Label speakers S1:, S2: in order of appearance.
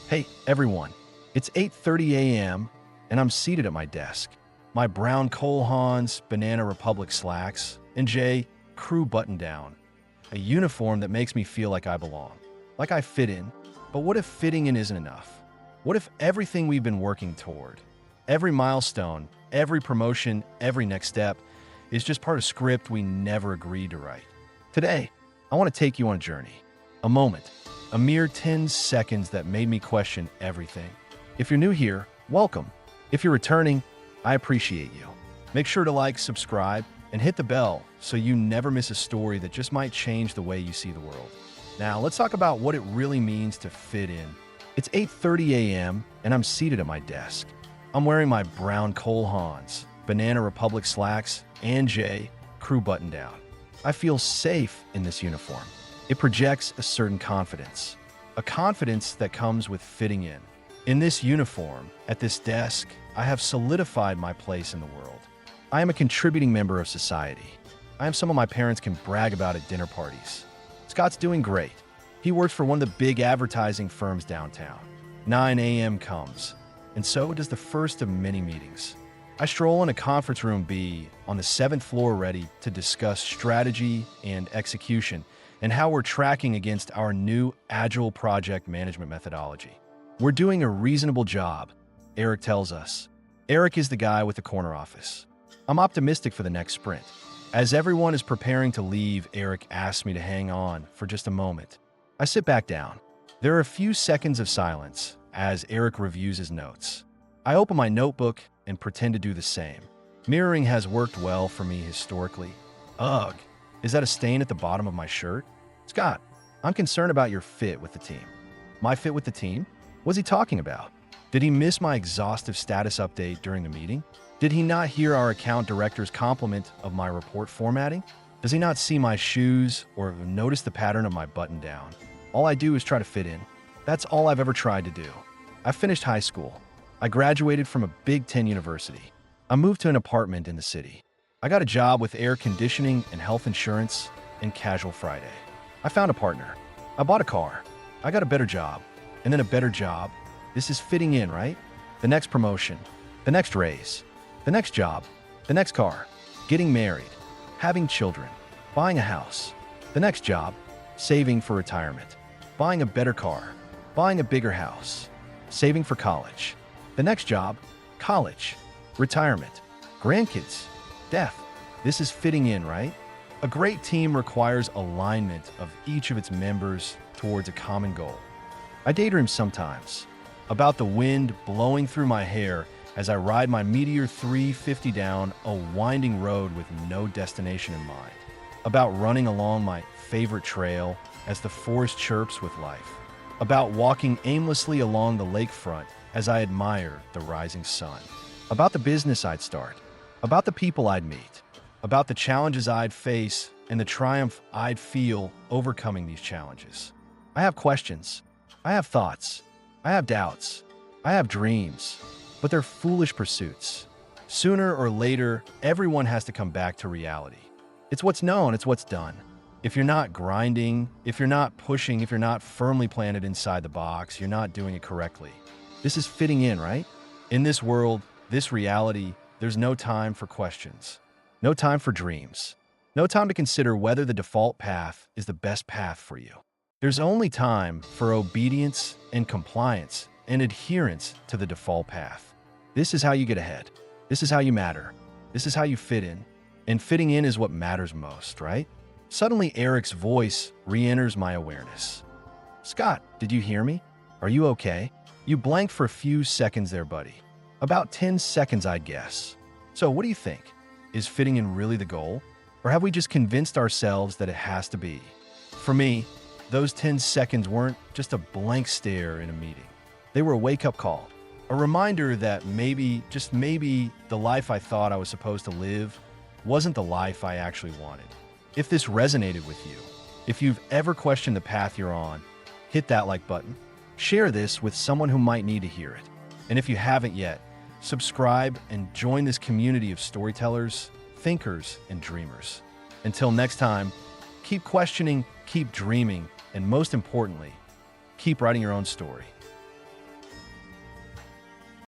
S1: Hey, everyone. It's 8:30 a.m. and I'm seated at my desk. My brown Cole Haans Banana Republic slacks and J. Crew button down. A uniform that makes me feel like I belong, like I fit in. But what if fitting in isn't enough? What if everything we've been working toward, every milestone, every promotion, every next step, is just part of script we never agreed to write? Today, I want to take you on a journey, a moment, a mere 10 seconds that made me question everything. If you're new here, welcome. If you're returning, I appreciate you. Make sure to like, subscribe, and hit the bell so you never miss a story that just might change the way you see the world. Now, let's talk about what it really means to fit in. It's 8:30 a.m. and I'm seated at my desk. I'm wearing my brown Cole Haans, Banana Republic slacks, and J. Crew button down. I feel safe in this uniform. It projects a certain confidence, a confidence that comes with fitting in. In this uniform, at this desk, I have solidified my place in the world. I am a contributing member of society. I am someone my parents can brag about at dinner parties. Scott's doing great. He works for one of the big advertising firms downtown. 9 a.m. comes, and so does the first of many meetings. I stroll in a conference room B on the 7th floor ready to discuss strategy and execution and how we're tracking against our new Agile project management methodology. We're doing a reasonable job, Eric tells us. Eric is the guy with the corner office. I'm optimistic for the next sprint. As everyone is preparing to leave, Eric asks me to hang on for just a moment. I sit back down. There are a few seconds of silence as Eric reviews his notes. I open my notebook and pretend to do the same. Mirroring has worked well for me historically. Ugh, is that a stain at the bottom of my shirt? Scott, I'm concerned about your fit with the team. My fit with the team? What's he talking about? Did he miss my exhaustive status update during the meeting? Did he not hear our account director's compliment of my report formatting? Does he not see my shoes or notice the pattern of my button down? All I do is try to fit in. That's all I've ever tried to do. I finished high school. I graduated from a Big Ten university. I moved to an apartment in the city. I got a job with air conditioning and health insurance and Casual Friday. I found a partner. I bought a car. I got a better job. And then a better job. This is fitting in, right? The next promotion. The next raise. The next job. The next car. Getting married. Having children. Buying a house. The next job. Saving for retirement. Buying a better car. Buying a bigger house. Saving for college. The next job. College. Retirement. Grandkids. Death. This is fitting in, right? A great team requires alignment of each of its members towards a common goal. I daydream sometimes about the wind blowing through my hair as I ride my Meteor 350 down a winding road with no destination in mind. About running along my favorite trail as the forest chirps with life. About walking aimlessly along the lakefront as I admire the rising sun. About the business I'd start. About the people I'd meet. About the challenges I'd face and the triumph I'd feel overcoming these challenges. I have questions. I have thoughts. I have doubts. I have dreams. But they're foolish pursuits. Sooner or later, everyone has to come back to reality. It's what's known, it's what's done. If you're not grinding, if you're not pushing, if you're not firmly planted inside the box, you're not doing it correctly. This is fitting in, right? In this world, this reality, there's no time for questions. No time for dreams. No time to consider whether the default path is the best path for you. There's only time for obedience and compliance and adherence to the default path. This is how you get ahead. This is how you matter. This is how you fit in. And fitting in is what matters most, right? Suddenly, Eric's voice re-enters my awareness. Scott, did you hear me? Are you okay? You blanked for a few seconds there, buddy. About 10 seconds, I'd guess. So what do you think? Is fitting in really the goal? Or have we just convinced ourselves that it has to be? For me, those 10 seconds weren't just a blank stare in a meeting. They were a wake-up call. A reminder that maybe, just maybe, the life I thought I was supposed to live wasn't the life I actually wanted. If this resonated with you, if you've ever questioned the path you're on, hit that like button. Share this with someone who might need to hear it. And if you haven't yet, subscribe and join this community of storytellers, thinkers, and dreamers. Until next time, keep questioning, keep dreaming, and most importantly, keep writing your own story.